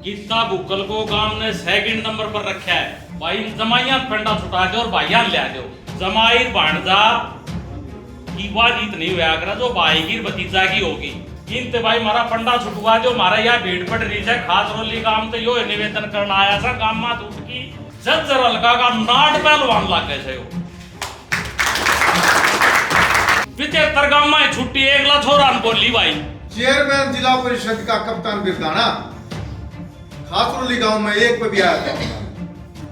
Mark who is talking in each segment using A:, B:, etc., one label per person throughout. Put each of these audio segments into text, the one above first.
A: गीता बुकल को गांव ने सेकंड नंबर पर रखा है भाई। जमाइया पंडा छुटा दो और भाइया ले दो। जमाई भांजा की बात नहीं हुआ कर जो भाई की भतीजा की होगी। इनते भाई मारा पंडा छुटवा दो। मारा यह भीड़ पड़ रही है खास रोली गांव तो यो निवेदन करना आया था गांव में टूट की जज्जर हल्का का नाट पहलवान लाग गए थे। 75 गांव में छुट्टी एकला छोरा बोली भाई।
B: चेयरमैन जिला परिषद का कप्तान बिरदाना खासरोली गांव में एक पे भी आया था।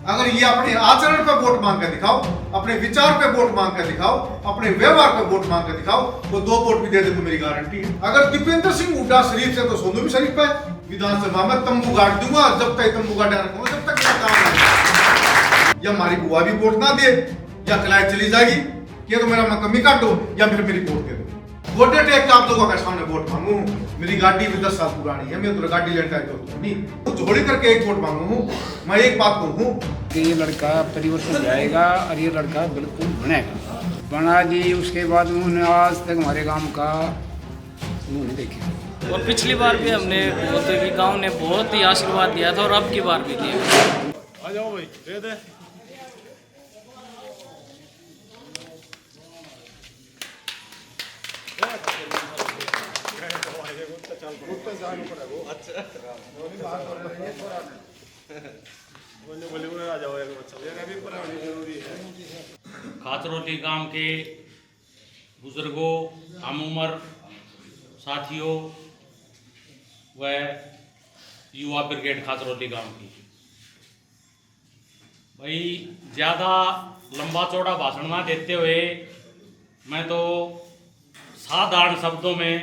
B: अगर ये अपने आचरण पे वोट मांग कर दिखाओ, अपने विचार पे वोट मांग कर दिखाओ, अपने व्यवहार पे वोट मांग कर दिखाओ, वो 2 वोट भी दे दे तो मेरी गारंटी है। अगर दीपेंद्र सिंह हुड्डा शरीफ से तो सोनू भी शरीफ पे विधानसभा में तंबू गाड़ दूंगा। जब तक तंबू गाड़ रखूंगा जब तक मेरा काम नहीं। या हमारी बुआ भी वोट ना दे या क्लाइंट चली जाएगी कि तो मेरा मैं कमी काटो या फिर मेरी वोट दे दो। वोटे टेक का आप लोगों के सामने वोट मांगू। मेरी गाड़ी भी 10 साल पुरानी है। मैं तो गाड़ी लेने का तो नहीं तो झोड़ी करके एक वोट मांगू हूँ। मैं एक बात कहूँ
C: कि ये लड़का परिवर्तन जाएगा और ये लड़का बिल्कुल बनेगा। बना जी उसके बाद उन्होंने आज तक हमारे गांव का मुंह नहीं देखा।
D: और पिछली बार भी हमने गांव ने बहुत ही आशीर्वाद दिया था और अब की बार भी दिया।
E: आ जाओ भाई दे दे।
A: खाचरोली गांव के बुजुर्गों, हम उम्र साथियों व युवा ब्रिगेड खाचरोली गांव की भाई, ज़्यादा लंबा चौड़ा भाषण ना देते हुए मैं तो साधारण शब्दों में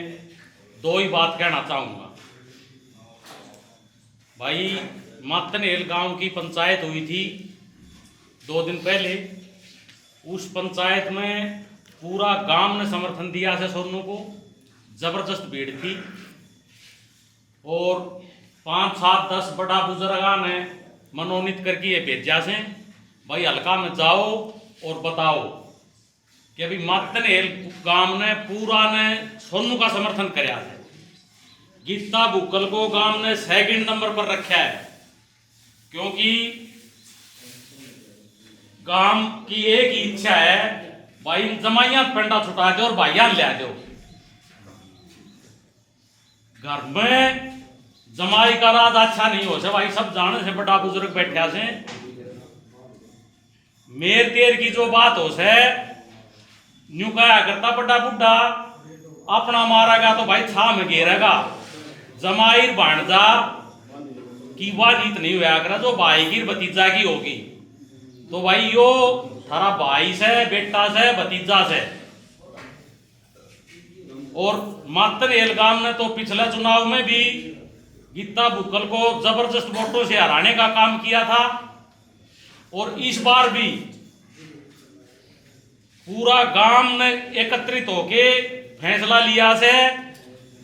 A: 2 ही बात कहना चाहूँगा। भाई मातनहेल गांव की पंचायत हुई थी 2 दिन पहले। उस पंचायत में पूरा गांव ने समर्थन दिया है सोनू को। जबरदस्त भीड़ थी और 5, 7, 10 बड़ा बुजुर्गा ने मनोनीत करके ये भेजा से भाई हल्का में जाओ और बताओ कि अभी मातनहेल गांव ने पूरा ने सोनू का समर्थन कराया है। गीता बुकल को गांव ने सेकंड नंबर पर रखा है क्योंकि गांव की एक ही इच्छा है भाई जमाइया पंडा छुटा दो और भाइया ले दो। घर में जमाई का राज अच्छा नहीं हो से भाई सब जाने से बड़ा बुजुर्ग बैठा से मेर तेर की जो बात हो से न्यू कहा करता बड़ा बुढ़ा अपना मारेगा तो भाई छा में घेरेगा। जमाई भांजा की बात नहीं हुआ कर जो भाई की भतीजा की होगी। तो भाई यो थारा भाई से बेटा से भतीजा से। और मातनहेल गांव ने तो पिछले चुनाव में भी गीता बुकल को जबरदस्त वोटों से हराने का काम किया था और इस बार भी पूरा गांव ने एकत्रित होके फैसला लिया से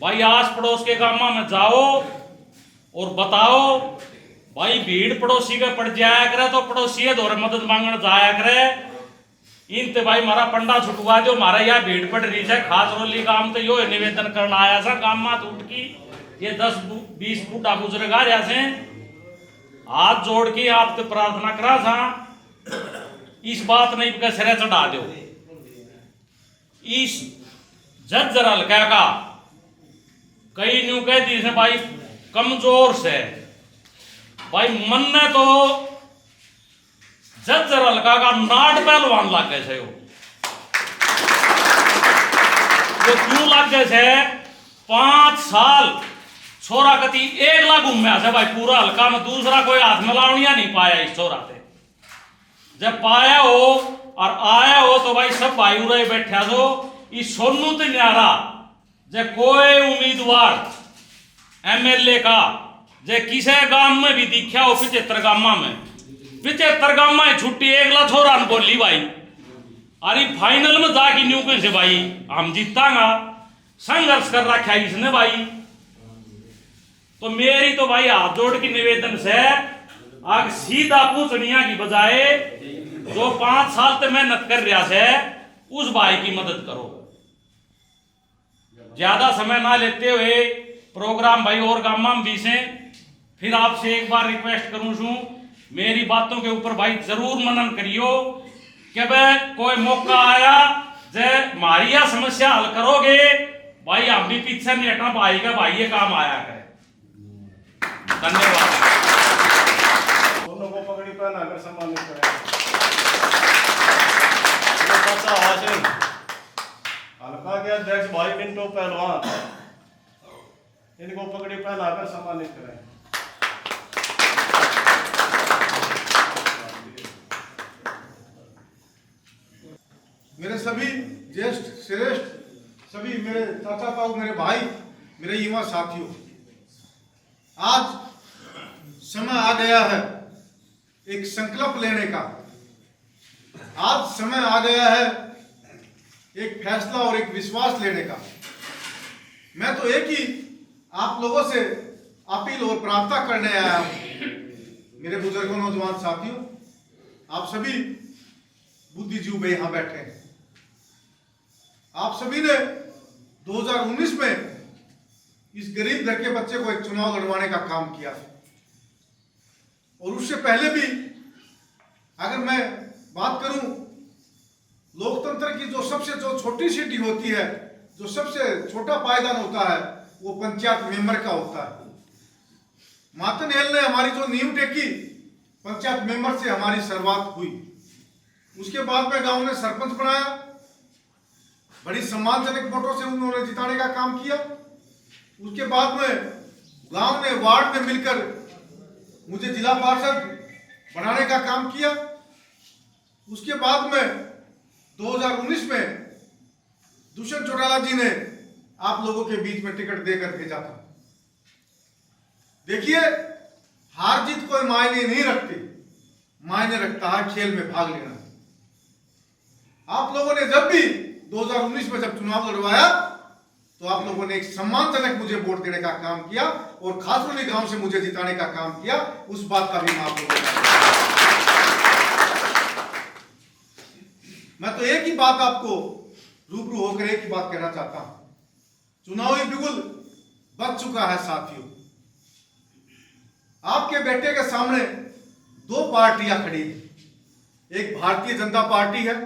A: भाई आस पड़ोस के गांव में जाओ और बताओ। भाई भीड़ पड़ोसी के पड़ जाया करे तो पड़ोसी दौरे मदद मांगने जाया करे। इनते भाई मारा पंडा छुटवा दो। मारा यह भीड़ पड़ रही है खास रोली गांव तो यो निवेदन करना आया था गांव में टूट की ये 10-20 बूढ़ा बुजुर्ग आ रहा से हाथ जोड़ के आप तो प्रार्थना करा था इस बात नहीं का सिरे चढ़ा दो। इस जज्जर हल्का का कई न्यू कह दी से भाई कमजोर से भाई मन ने तो जज्जर हल्का का नाट पहलवान लाग गए थे। वो क्यों लाग गए थे? 5 साल छोरा कति 1 लाख घूमया से भाई पूरा हल्का में दूसरा कोई हाथ में लावनिया नहीं पाया इस छोरा से। जब पाया हो और आया हो तो भाई सब भाई उड़े बैठा दो इस सोनू तो न्यारा जे कोई उम्मीदवार एमएलए का जे किसे गांव में भी दिखा हो 75 गांव में 75 गांव में छुट्टी एकला छोरा ने बोली भाई। अरे फाइनल में जाके न्यू कैसे भाई हम जीतांगा संघर्ष कर रखा है इसने भाई। तो मेरी तो भाई हाथ जोड़ की निवेदन से आग सीधा पूछनिया की बजाय जो 5 साल से मेहनत कर रहा है उस भाई की मदद करो। ज्यादा समय ना लेते हुए प्रोग्राम भाई और गांव में भी से फिर आपसे एक बार रिक्वेस्ट करूं छू, मेरी बातों के ऊपर भाई जरूर मनन करियो कि भाई कोई मौका आया जे हमारी यह समस्या हल करोगे भाई, हम भी पीछे नहीं हटना भाई का, भाई ये काम आया करे। धन्यवाद।
E: दोनों को पगड़ी पहनाकर सम्मानित करें। चाचा हाशिम, हल्का के अध्यक्ष भाई पिंटो पहलवान, इनको पगड़ी पहनाकर सम्मानित करें।
B: मेरे सभी ज्येष्ठ श्रेष्ठ, सभी मेरे चाचा ताऊ, मेरे भाई, मेरे युवा साथियों, आज समय आ गया है एक संकल्प लेने का। आज समय आ गया है एक फैसला और एक विश्वास लेने का। मैं तो एक ही आप लोगों से अपील और प्रार्थना करने आया हूं। मेरे बुजुर्गों, नौजवान साथियों, आप सभी बुद्धिजीवी यहां बैठे हैं। आप सभी ने 2019 में इस गरीब घर के बच्चे को एक चुनाव लड़वाने का काम किया और उससे पहले भी अगर मैं बात करूं, लोकतंत्र की जो छोटी सीटी होती है, जो सबसे छोटा पायदान होता है, वो पंचायत मेंबर का होता है। मातन हेल ने हमारी जो नींव टेकी, पंचायत मेंबर से हमारी शुरुआत हुई। उसके बाद में गांव ने सरपंच बनाया, बड़ी सम्मानजनक वोटों से उन्होंने जिताने का काम किया। उसके बाद में गांव ने वार्ड में मिलकर मुझे जिला पार्षद बनाने का काम किया। उसके बाद में 2019 में दुष्यंत चौटाला जी ने आप लोगों के बीच में टिकट देकर भेजा था। देखिए, हार जीत कोई मायने नहीं रखती, मायने रखता है खेल में भाग लेना। आप लोगों ने जब भी 2019 में जब चुनाव लड़वाया तो आप लोगों ने एक सम्मानजनक मुझे वोट देने का काम किया और खासरोली गांव से मुझे जिताने का काम किया। उस बात का भी मैं आप लोगों को, मैं तो एक ही बात आपको रूबरू होकर एक ही बात कहना चाहता हूं, चुनावी बिगुल बच चुका है साथियों। आपके बेटे के सामने दो पार्टियां खड़ी हैं, एक भारतीय जनता पार्टी है,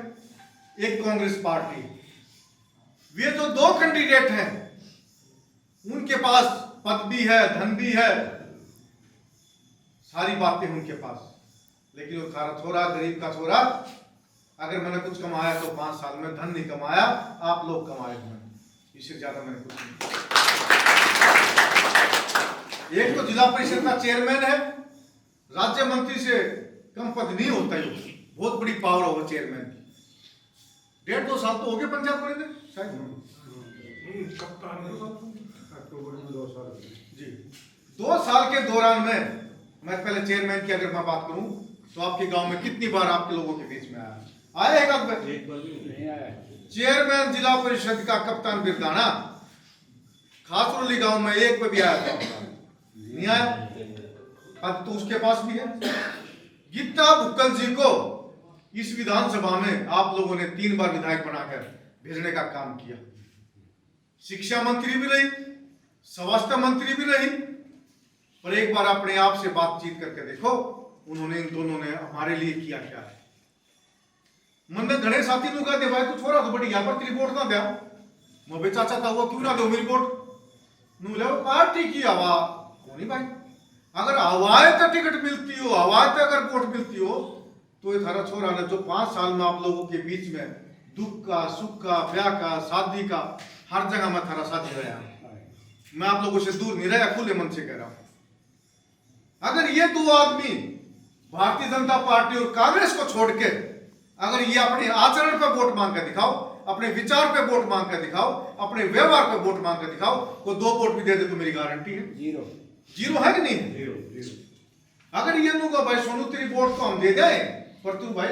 B: एक कांग्रेस पार्टी है। वे जो दो कैंडिडेट हैं, उनके पास पद भी है, धन भी है, सारी बातें उनके पास, लेकिन वो थारा छोरा, गरीब का छोरा, अगर मैंने कुछ कमाया तो 5 साल में धन नहीं कमाया, आप लोग कमाए हुए, इससे ज्यादा मैंने कुछ नहीं। एक तो जिला परिषद का चेयरमैन है, राज्य मंत्री से कम पद नहीं होता है, बहुत बड़ी पावर होगा चेयरमैन की। 1.5-2 साल तो हो गए पंचायत बने थे शायद,
C: अक्टूबर में 2 साल
B: जी। 2 साल के दौरान में मैं पहले चेयरमैन की अगर मैं बात करूं तो आपके गांव में कितनी बार आपके लोगों के बीच में आया एक बार
C: नहीं आया।
B: चेयरमैन जिला परिषद का कप्तान बिरदाना खासरोली गांव में एक बार भी आया था, नहीं आया। अब तो उसके पास भी है। गीता भुक्कल जी को इस विधानसभा में आप लोगों ने 3 बार विधायक बनाकर भेजने का काम किया। शिक्षा मंत्री भी रही, स्वास्थ्य मंत्री भी रही, पर एक बार अपने आप से बातचीत करके देखो उन्होंने, इन दोनों ने हमारे लिए किया क्या है। मन में घने साथी लोग कहते भाई तू छोरा तो बड़ी यहाँ पर रिपोर्ट ना दे, मैं चाचा था वो क्यों ना दो रिपोर्ट, पार्टी की हवा कौन भाई, अगर हवाएं तो टिकट मिलती हो, हवाएं तो अगर वोट मिलती हो तो ये थारा छोरा ने जो 5 साल में आप लोगों के बीच में दुख का, सुख का, ब्याह का, शादी का, हर जगह में थारा साथी रहा। मैं आप लोगों से दूर नहीं रहा, खुले मन से कह रहा हूं। अगर ये 2 आदमी भारतीय जनता पार्टी और कांग्रेस को छोड़ के अगर ये अपने आचरण पर वोट मांग कर दिखाओ, अपने विचार पे वोट मांग कर दिखाओ, अपने व्यवहार पे वोट मांग कर दिखाओ, को 2 वोट भी दे दे तो मेरी गारंटी है जीरो है कि नहीं है। अगर ये लोग भाई सोनू तेरी वोट तो हम दे दें पर तू भाई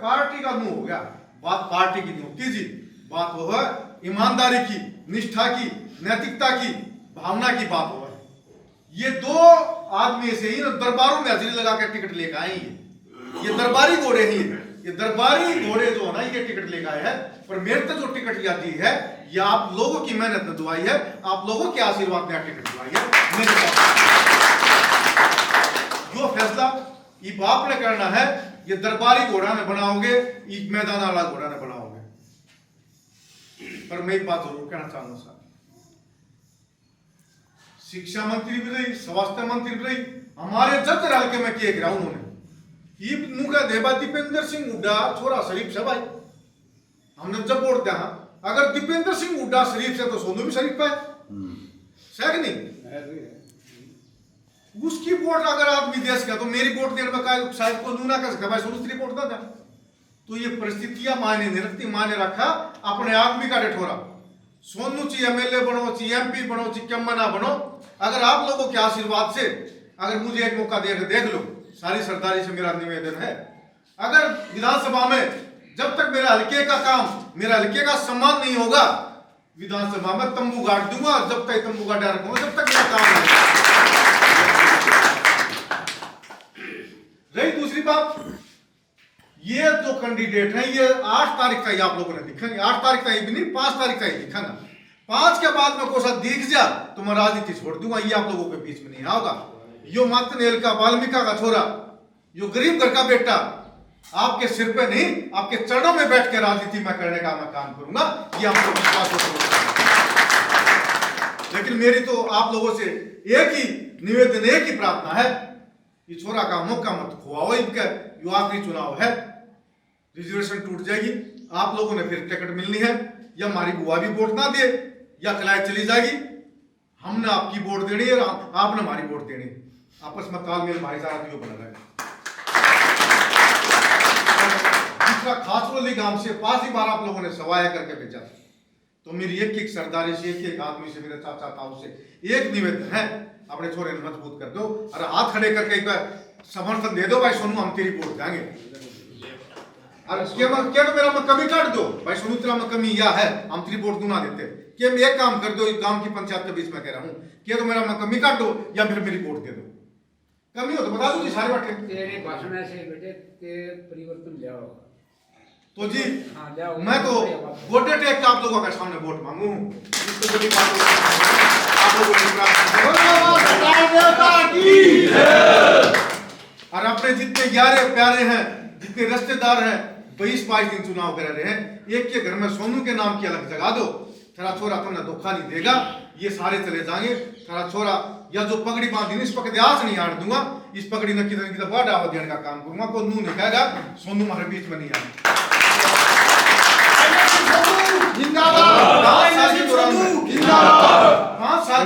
B: पार्टी का मुंह हो गया, बात पार्टी की नहीं होती जी, बात वो है ईमानदारी की, निष्ठा की, नैतिकता की, भावना की बात हो है। ये 2 आदमी से ही दरबारों में हाजिरी लगा कर टिकट लेकर आए हैं। ये दरबारी घोड़े ही, ये दरबारी घोड़े जो है ना ये टिकट लेकर आए हैं, पर मेरे तो जो टिकट यादी है ये आप लोगों की मेहनत ने दुआई है, आप लोगों के आशीर्वाद ने टिकट दुआई है। मेरे था। ये बाप ने करना है, ये दरबारी घोड़ा ने बनाओगे, ये मैदान वाला घोड़ा ने बनाओगे। पर मैं एक बात जरूर कहना चाहूंगा साहब, शिक्षा मंत्री भी रही, स्वास्थ्य मंत्री भी रही, हमारे जज हल्के में किए गिरा उन्होंने। ये मुका देवा दीपेंद्र सिंह हुड्डा छोरा शरीफ से भाई, हमने जब वोट दिया, अगर दीपेंद्र सिंह हुड्डा शरीफ से तो सोनू भी शरीफ है नहीं? उसकी वोट अगर आदमी देश का, तो मेरी वोट देने में शायद को नूना कर सका भाई, सुरस्त्री वोट ना था। तो ये परिस्थितियां मायने नहीं रखती, मायने रखा अपने आदमी का ठोरा। सोनू ची एमएलए बनो, ची एमपी बनो, ची कम्मना बनो, अगर आप लोगों के आशीर्वाद से अगर मुझे एक मौका देख लो, सारी सरदारी से मेरा निवेदन है, अगर विधानसभा में जब तक मेरे हल्के का काम, मेरे हल्के का सम्मान नहीं होगा, विधानसभा में तंबू गाड़ दूंगा, जब तक तंबू गाड़ा रखूंगा जब तक मेरा काम है। रही दूसरी बात, ये जो कैंडिडेट है ये 8 तारीख का ही आप लोगों ने दिखेंगे, 8 तारीख का ही भी नहीं, 5 तारीख का ही दिखेगा। 5 के बाद में कोई सा दिख जा तो मैं राजनीति छोड़ दूंगा, ये आप लोगों के बीच में नहीं होगा। यो मत नेल का वाल्मीका का छोरा, यो गरीब घर का बेटा, आपके सिर पे नहीं आपके चरणों में बैठ के राजनीति में करने का मैं काम करूंगा, ये आपको विश्वास हो। लेकिन मेरी तो आप लोगों से एक ही निवेदन, एक ही प्रार्थना है, ये छोरा का मौका मत खुआओ, इनका यो आखिरी चुनाव है, रिजर्वेशन टूट जाएगी, आप लोगों ने फिर टिकट मिलनी है, या हमारी बुआ भी वोट ना दे या कलाई चली जाएगी, हमने आपकी वोट देनी है, आपने हमारी वोट देनी है, आपस में तालमेल भाईचारा बना रहेगा। दूसरा, खासरोली गांव से 5 ही बार आप लोगों ने सवाया करके भेजा, तो मेरी एक सरदारी से, एक आदमी से, मेरे चाचा ताऊ से एक निवेदन है, अपने छोरे ने मजबूत कर दो और हाथ खड़े करके एक बार समर्थन दे दो भाई सोनू, हम तेरी वोट देंगे। और क्या तो मेरा में कमी काट दो भाई सोनू, तेरा में कमी यह है, हम तेरी वोट दूना देते, क्या एक काम कर दो, इस गांव की पंचायत के बीच में कह रहा हूँ, क्या तो मेरा में कमी काट दो या फिर मेरी वोट दे दो, कमी हो तो बता दो जी सारे बाटे।
C: तेरे भाषण ऐसे बेटे के परिवर्तन ले आओ
B: तो जी मैं तो गोटे टेक के आप लोगों के सामने वोट मांगू हूँ, इसको बड़ी बात आप लोगों और अपने जितने यारे प्यारे हैं, जितने रिश्तेदार हैं, 22-22 दिन चुनाव करा रहे हैं, एक के घर में सोनू के नाम की अलग जगा दो, तेरा छोरा तुमने धोखा नहीं देगा, ये सारे चले जाएंगे, तेरा छोरा या जो पगड़ी बांधी इस पकड़ आज नहीं आड़ दूंगा, इस पगड़ी ने किधर किधर बड़ा डावा देने का काम करूंगा, कोई नू नहीं कहेगा सोनू हमारे बीच में नहीं आएगा। 5 साल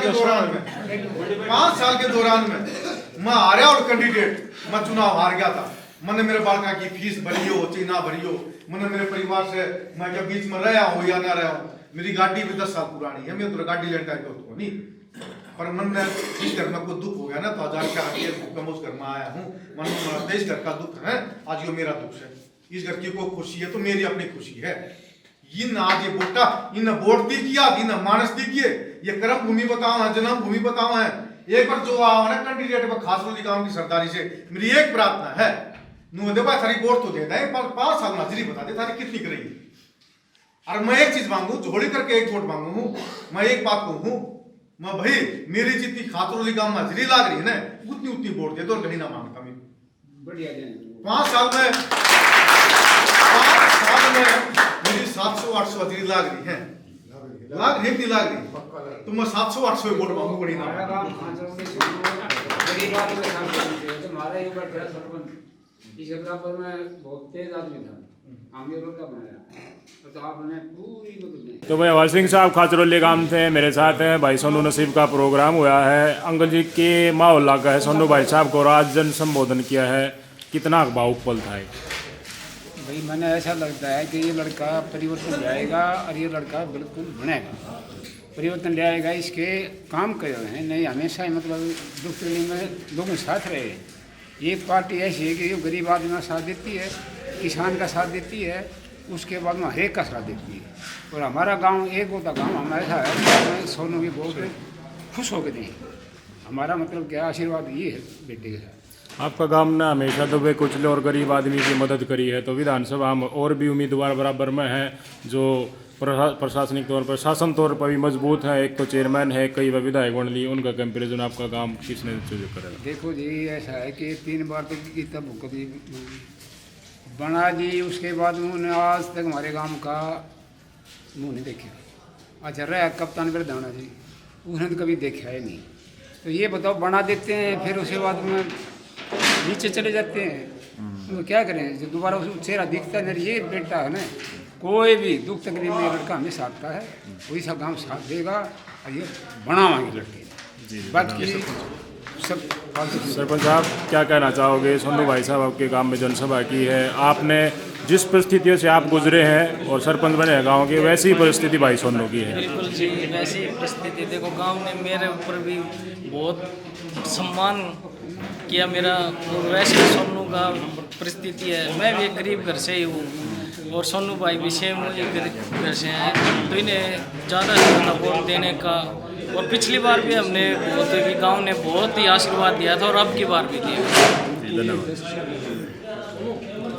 B: के दौरान में मैं हारा और कैंडिडेट, मैं चुनाव हार गया था, मैंने मेरे बालका की फीस भरी हो चाहे ना भरी हो, मैंने मेरे परिवार से मैं जब बीच में रहा हूँ या ना रहा हूँ, मेरी गाड़ी भी 10 साल पुरानी है, मैं तो गाड़ी लेने का तो नहीं, पर मन में इस घर में कोई दुख हो गया ना, तो 1000 का उस घर में आया हूँ, मन में इस घर का दुख है, आज ये मेरा दुख है, इस घर की कोई खुशी है तो मेरी अपनी खुशी है। इन आज ये बोटा इन वोट दी किया, इन मानस दी किए, ये कर्म भूमि बताओ है, जन्म भूमि बताओ है, एक बार जो आओ ना कैंडिडेट में खासरोली गांव की सरदारी से मेरी एक प्रार्थना है, नु दे भाई थारी वोट तो दे दे, पर 5 साल हाजिरी बता दे थारी कितनी करेगी। और मैं एक चीज मांगू, झोली करके एक वोट मांगू हूँ, मैं एक बात कहूँ, मैं भाई मेरी जितनी खासरोली गांव में हाजिरी लाग रही है ना, उतनी वोट दे दो, कहीं ना मांगता मैं।
C: बढ़िया
B: 5 साल में मेरी 700-800 हाजिरी लाग रही है, लाग रही नहीं लाग रही, तो मैं 700-800 वोट मांगू बड़ी ना।
C: हमारा एक बार तेरा सरपंच इस जगह पर मैं बहुत तेज आदमी था, आगे रोड का बनाया, तो आपने पूरी मदद।
F: तो भाई हवाल सिंह साहब खाचरोली गांव थे, मेरे साथ हैं भाई सोनू नसीब का प्रोग्राम हुआ है, अंकल जी के माहौल का है, सोनू भाई साहब को आज जन संबोधन किया है, कितना भावुकपल था
C: भाई मैंने ऐसा लगता है कि ये लड़का परिवर्तन ले आएगा और ये लड़का बिल्कुल बनेगा, परिवर्तन ले आएगा, इसके काम करे हुए हैं, नहीं हमेशा ही मतलब दुख में लोगों के साथ रहे। एक पार्टी ऐसी है कि जो गरीब आदमी का साथ देती है, किसान का साथ देती है, उसके बाद में हर एक का साथ देती है, और हमारा गांव एक होता गांव हमारा ऐसा है, सोनू भी बहुत खुश होकर दें, हमारा मतलब क्या आशीर्वाद ये है बेटे के साथ।
F: आपका गांव ने हमेशा दबे कुचले और गरीब आदमी की मदद करी है, तो विधानसभा में और भी उम्मीदवार बराबर में हैं जो प्रशासनिक तौर पर, शासन तौर पर भी मजबूत है। एक तो चेयरमैन है, कई विधायक मंडली, उनका कंपेरिजन आपका गांव किसने चूज करेगा?
C: देखो जी, ऐसा है कि 3 बार तक की तब कभी बना जी, उसके बाद उन्होंने आज तक हमारे गांव का मुँह नहीं देखा। अच्छा रहा कप्तान बिरदाना जी, उन्होंने तो कभी देखा ही नहीं। तो ये बताओ, बना देते हैं फिर उसके बाद में नीचे चले जाते हैं, तो क्या करें? जो दोबारा उसको चेहरा दिखता है, ये बेटा है ना, कोई भी दुख तकलीफ में लड़का हमेशा आता है, वही सब गांव साथ देगा और ये बनावाएंगे लड़के। बाकी सब
F: सरपंच साहब क्या कहना चाहोगे? सोनू भाई साहब आपके गांव में जनसभा की है, आपने जिस परिस्थितियों से आप गुजरे हैं और सरपंच बने हैं गांव के, वैसी ही परिस्थिति भाई सोनू की है।
D: बिल्कुल जी, वैसी परिस्थिति। देखो गांव ने मेरे ऊपर भी बहुत सम्मान किया मेरा, और वैसे सोनू का परिस्थिति है। मैं भी एक गरीब घर से ही हूँ और सोनू भाई भी सेम मुझे गरीब घर से हैं, तो इन्हें ज़्यादा से ज़्यादा वोट देने का। और पिछली बार भी हमने गांव ने बहुत ही आशीर्वाद दिया था और अब की बार भी दिया।
F: धन्यवाद।